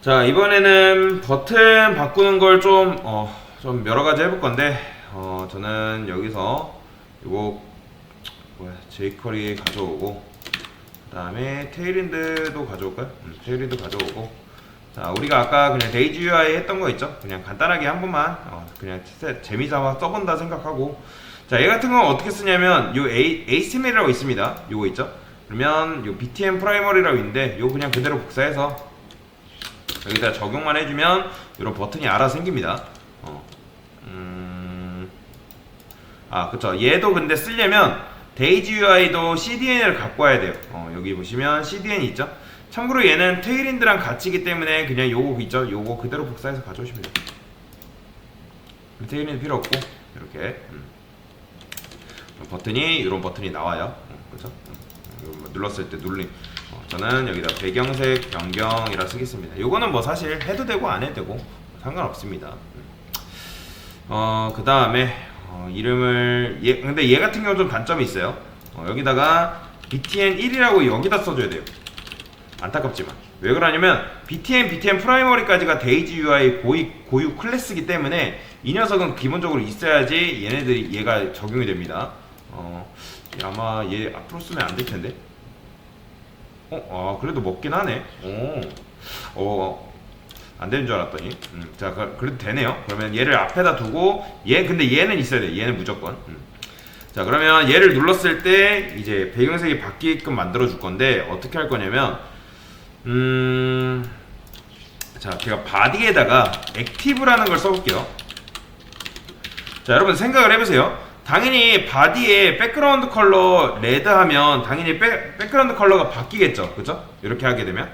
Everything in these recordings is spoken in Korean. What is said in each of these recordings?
자, 이번에는 버튼 바꾸는 걸 좀 여러 가지 해볼 건데, 저는 여기서 요거, 제이커리 가져오고, 그 다음에 테일윈드도 가져올까요? 테일윈드 가져오고, 자, 우리가 아까 그냥 데이지 UI 했던 거 있죠? 그냥 간단하게 한 번만, 그냥 재미삼아 써본다 생각하고, 자, 얘 같은 건 어떻게 쓰냐면, 요 ASML이라고 있습니다. 요거 있죠? 그러면 요 BTM 프라이머리라고 있는데, 요거 그냥 그대로 복사해서, 여기다 적용만 해주면 이런 버튼이 알아서 생깁니다. 그쵸. 얘도 근데 쓰려면 데이지 UI도 CDN을 갖고 와야 돼요. 여기 보시면 CDN이 있죠. 참고로 얘는 테일윈드랑 같이기 때문에 그냥 요거 있죠. 요거 그대로 복사해서 가져오시면 돼요. 테일윈드 필요 없고 이렇게 버튼이 이런 버튼이 나와요. 그죠? 눌렀을 때 눌림. 저는 여기다 배경색 변경이라 쓰겠습니다. 요거는 뭐 사실 해도 되고 안 해도 되고 상관없습니다. 그 다음에 이름을 근데 얘 같은 경우 좀 단점이 있어요. 여기다가 btn1이라고 여기다 써줘야 돼요. 안타깝지만 왜 그러냐면 BTN 프라이머리까지가 데이지 UI 고유 클래스이기 때문에 이 녀석은 기본적으로 있어야지 얘가 적용이 됩니다. 아마 얘 앞으로 쓰면 안 될 텐데. 그래도 먹긴 하네. 안 되는 줄 알았더니. 자, 그래도 되네요. 그러면 얘를 앞에다 두고, 근데 얘는 있어야 돼. 얘는 무조건. 자, 그러면 얘를 눌렀을 때, 이제 배경색이 바뀌게끔 만들어 줄 건데, 어떻게 할 거냐면, 자, 제가 바디에다가 액티브라는 걸 써볼게요. 자, 여러분 생각을 해보세요. 당연히 바디에 백그라운드 컬러 레드 하면 당연히 백그라운드 컬러가 바뀌겠죠. 그죠? 이렇게 하게 되면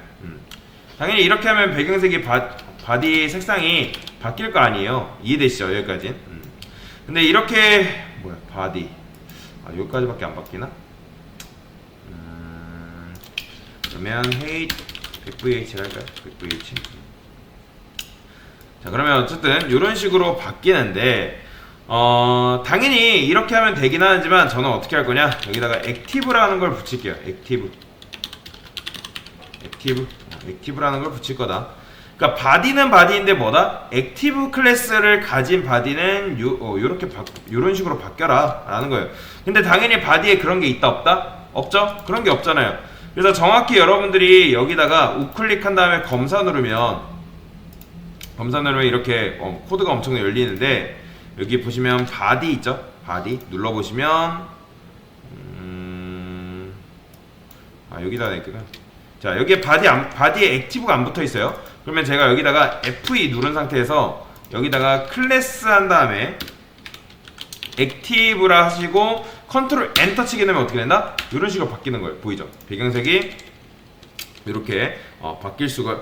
당연히 이렇게 하면 배경색이 바디 색상이 바뀔 거 아니에요. 이해되시죠? 여기까지. 근데 이렇게 바디 여기까지밖에 안 바뀌나? 그러면 헤이 100VH를 할까요? 100VH. 자, 그러면 어쨌든 이런 식으로 바뀌는데 당연히 이렇게 하면 되긴 하지만 저는 어떻게 할 거냐, 여기다가 액티브라는 걸 붙일게요. 액티브라는 걸 붙일 거다. 그러니까 바디는 바디인데 뭐다? 액티브 클래스를 가진 바디는 요런 식으로 바뀌어라 라는 거예요. 근데 당연히 바디에 그런 게 있다 없다? 없죠? 그런 게 없잖아요. 그래서 정확히 여러분들이 여기다가 우클릭한 다음에 검사 누르면 이렇게 코드가 엄청 열리는데, 여기 보시면 바디 있죠? 바디 눌러보시면 여기다 낼게요. 자, 여기에 바디에 액티브가 안 붙어 있어요. 그러면 제가 여기다가 F2 누른 상태에서 여기다가 클래스 한 다음에 액티브라 하시고 컨트롤 엔터 치게 되면 어떻게 된다? 이런 식으로 바뀌는 거예요. 보이죠? 배경색이 이렇게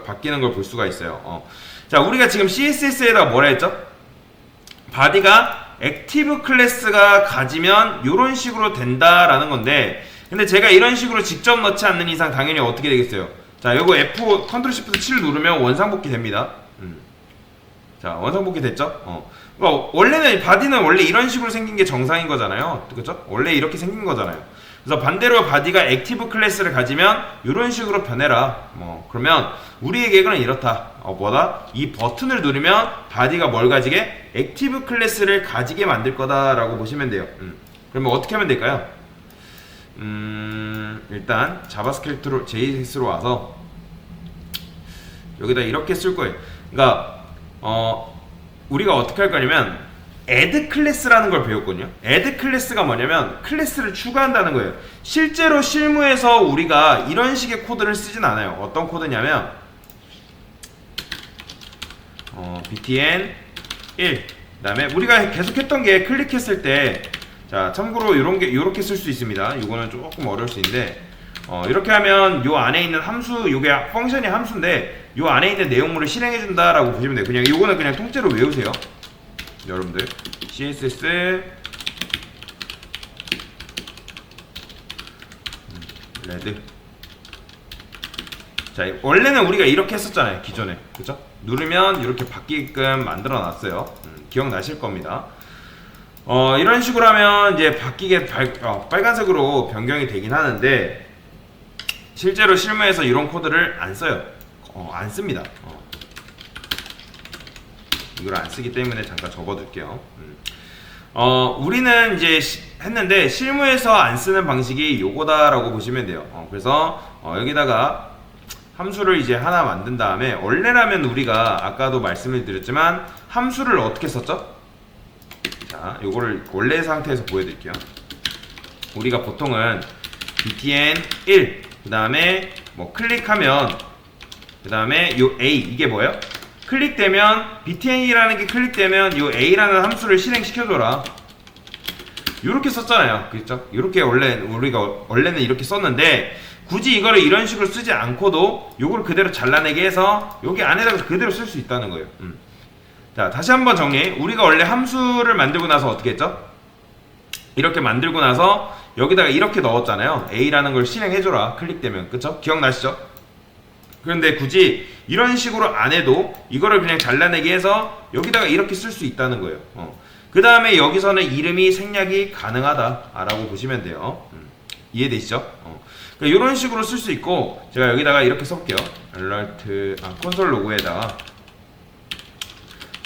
바뀌는 걸 볼 수가 있어요. 자, 우리가 지금 CSS에다가 뭐라 했죠? 바디가 액티브 클래스가 가지면 이런 식으로 된다라는 건데, 근데 제가 이런 식으로 직접 넣지 않는 이상 당연히 어떻게 되겠어요? 자, 요거 F 컨트롤 시프트 7 누르면 원상복귀 됩니다. 자, 원상복귀 됐죠? 그러니까 원래는 바디는 원래 이런 식으로 생긴 게 정상인 거잖아요. 그죠? 원래 이렇게 생긴 거잖아요. 그래서 반대로 바디가 액티브 클래스를 가지면 이런 식으로 변해라. 그러면 우리의 계획은 이렇다. 뭐다? 이 버튼을 누르면 바디가 뭘 가지게? 액티브 클래스를 가지게 만들 거다라고 보시면 돼요. 그러면 어떻게 하면 될까요? 일단 자바스크립트로 JS로 와서 여기다 이렇게 쓸 거예요. 그러니까 우리가 어떻게 할 거냐면 add 클래스라는 걸 배웠거든요. add 클래스가 뭐냐면 클래스를 추가한다는 거예요. 실제로 실무에서 우리가 이런 식의 코드를 쓰진 않아요. 어떤 코드냐면 btn 1 그다음에 우리가 계속 했던 게 클릭했을 때, 자, 참고로 요렇게 쓸 수 있습니다. 요거는 조금 어려울 수 있는데 이렇게 하면 요 안에 있는 함수, 요게 펑션이 함수인데 요 안에 있는 내용물을 실행해 준다라고 보시면 돼요. 그냥 요거는 그냥 통째로 외우세요. 여러분들 CSS 레드. 자, 원래는 우리가 이렇게 했었잖아요, 기존에. 그죠? 누르면 이렇게 바뀌게끔 만들어 놨어요. 기억나실 겁니다. 이런 식으로 하면 이제 바뀌게 빨간색으로 변경이 되긴 하는데, 실제로 실무에서 이런 코드를 안 써요. 안 씁니다. 이걸 안 쓰기 때문에 잠깐 접어둘게요. 우리는 이제 했는데 실무에서 안 쓰는 방식이 요거다라고 보시면 돼요. 그래서 여기다가 함수를 이제 하나 만든 다음에 원래라면 우리가 아까도 말씀을 드렸지만 함수를 어떻게 썼죠? 자, 요거를 원래 상태에서 보여드릴게요. 우리가 보통은 btn 1, 그 다음에 뭐 클릭하면, 그 다음에 요 a, 이게 뭐예요? 클릭되면 btn이라는 게 클릭되면 요 a라는 함수를 실행시켜줘라. 이렇게 썼잖아요, 그렇죠? 이렇게 우리가 원래는 이렇게 썼는데 굳이 이거를 이런 식으로 쓰지 않고도 요걸 그대로 잘라내게 해서 여기 안에다가 그대로 쓸 수 있다는 거예요. 자, 다시 한번 정리해. 우리가 원래 함수를 만들고 나서 어떻게 했죠? 이렇게 만들고 나서 여기다가 이렇게 넣었잖아요. a라는 걸 실행해줘라, 클릭되면. 그쵸? 기억나시죠? 그런데 굳이 이런 식으로 안 해도 이거를 그냥 잘라내기 해서 여기다가 이렇게 쓸 수 있다는 거예요. 그 다음에 여기서는 이름이 생략이 가능하다라고 보시면 돼요. 이해되시죠? 그러니까 이런 식으로 쓸 수 있고, 제가 여기다가 이렇게 써볼게요. alert, 콘솔 로그에다가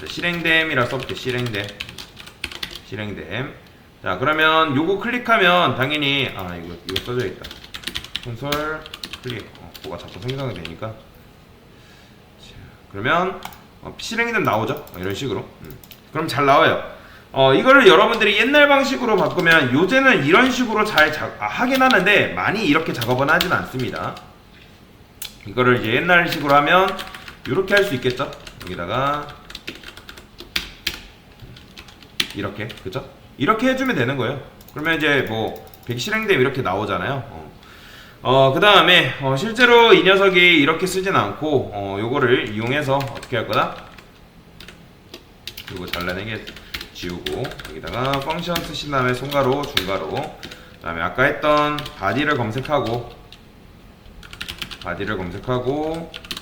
실행됨이라 써볼게요. 실행됨. 자, 그러면 요거 클릭하면 당연히 이거 써줘야겠다. 콘솔 클릭. 뭐가 자꾸 생성이 되니까. 자, 그러면 실행이든 나오죠. 이런 식으로. 그럼 잘 나와요. 이거를 여러분들이 옛날 방식으로 바꾸면 요새는 이런 식으로 잘 하긴 하는데 많이 이렇게 작업은 하진 않습니다. 이거를 이제 옛날식으로 하면 이렇게 할 수 있겠죠. 여기다가 이렇게, 그죠? 이렇게 해주면 되는 거예요. 그러면 이제 뭐 실행됨 이렇게 나오잖아요. 그 다음에 실제로 이 녀석이 이렇게 쓰진 않고 요거를 이용해서 어떻게 할 거다? 그리고 잘라내게 지우고 여기다가 펑션 쓰신 다음에 손가로, 중가로, 그 다음에 아까 했던 바디를 검색하고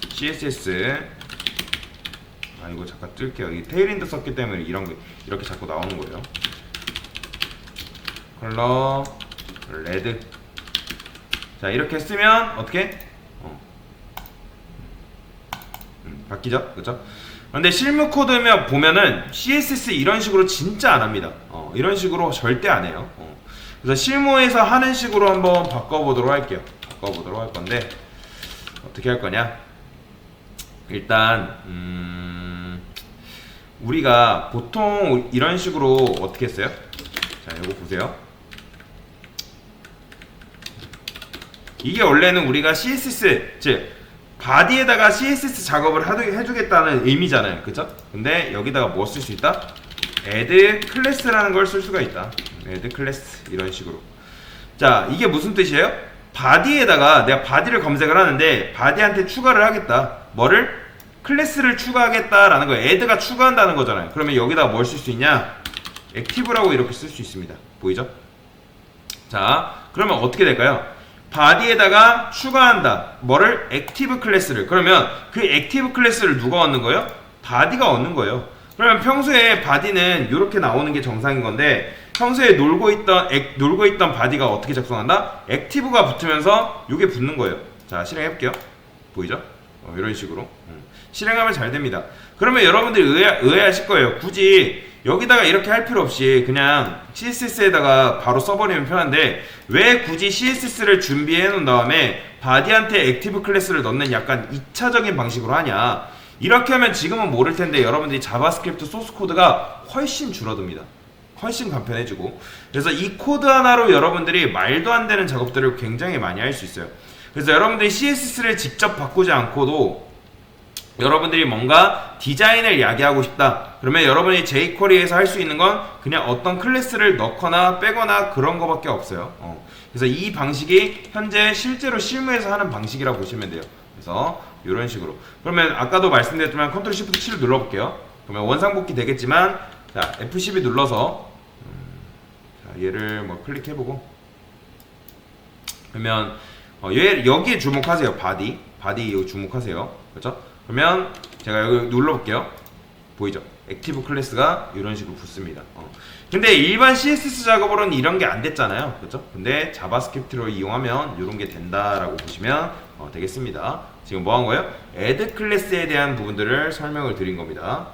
css, 이거 잠깐 뜰게요. 이 테일인드 썼기 때문에 이런 거 이렇게 자꾸 나오는 거예요. 컬러 레드. 자, 이렇게 쓰면 어떻게? 바뀌죠? 그쵸? 근데 실무 코드면 보면은 CSS 이런 식으로 진짜 안 합니다. 이런 식으로 절대 안 해요. 그래서 실무에서 하는 식으로 한번 바꿔보도록 할게요. 바꿔보도록 할 건데 어떻게 할 거냐? 일단 우리가 보통 이런 식으로 어떻게 했어요? 자, 이거 보세요. 이게 원래는 우리가 CSS, 즉 바디에다가 CSS 작업을 해주겠다는 의미잖아요, 그쵸? 근데 여기다가 뭐 쓸 수 있다? add class라는 걸 쓸 수가 있다. add class 이런 식으로. 자, 이게 무슨 뜻이에요? 바디에다가 내가 바디를 검색을 하는데 바디한테 추가를 하겠다. 뭐를? 클래스를 추가하겠다라는 거예요. add가 추가한다는 거잖아요. 그러면 여기다가 뭘 쓸 수 있냐? active라고 이렇게 쓸 수 있습니다. 보이죠? 자, 그러면 어떻게 될까요? 바디에다가 추가한다. 뭐를? 액티브 클래스를. 그러면 그 액티브 클래스를 누가 얻는 거예요? 바디가 얻는 거예요. 그러면 평소에 바디는 이렇게 나오는 게 정상인 건데 평소에 놀고 있던 바디가 어떻게 작성한다? 액티브가 붙으면서 이게 붙는 거예요. 자, 실행해 볼게요. 보이죠? 이런 식으로 실행하면 잘 됩니다. 그러면 여러분들이 의아하실 거예요. 굳이 여기다가 이렇게 할 필요 없이 그냥 CSS에다가 바로 써버리면 편한데 왜 굳이 CSS를 준비해 놓은 다음에 바디한테 액티브 클래스를 넣는 약간 2차적인 방식으로 하냐? 이렇게 하면 지금은 모를 텐데 여러분들이 자바스크립트 소스 코드가 훨씬 줄어듭니다. 훨씬 간편해지고. 그래서 이 코드 하나로 여러분들이 말도 안 되는 작업들을 굉장히 많이 할 수 있어요. 그래서 여러분들이 CSS를 직접 바꾸지 않고도 여러분들이 뭔가 디자인을 야기하고 싶다. 그러면 여러분이 jQuery에서 할 수 있는 건 그냥 어떤 클래스를 넣거나 빼거나 그런 거밖에 없어요. 그래서 이 방식이 현재 실제로 실무에서 하는 방식이라고 보시면 돼요. 그래서 이런 식으로. 그러면 아까도 말씀드렸지만 Ctrl Shift 7을 눌러볼게요. 그러면 원상복귀 되겠지만 자, F12 눌러서 자, 얘를 뭐 클릭해보고 그러면 여기에 주목하세요. 바디 이거 주목하세요. 그렇죠? 그러면 제가 여기 눌러볼게요. 보이죠? 액티브 클래스가 이런 식으로 붙습니다. 근데 일반 CSS 작업으로는 이런 게 안 됐잖아요. 그렇죠? 근데 자바스크립트로 이용하면 이런 게 된다라고 보시면 되겠습니다. 지금 뭐 한 거예요? add 클래스에 대한 부분들을 설명을 드린 겁니다.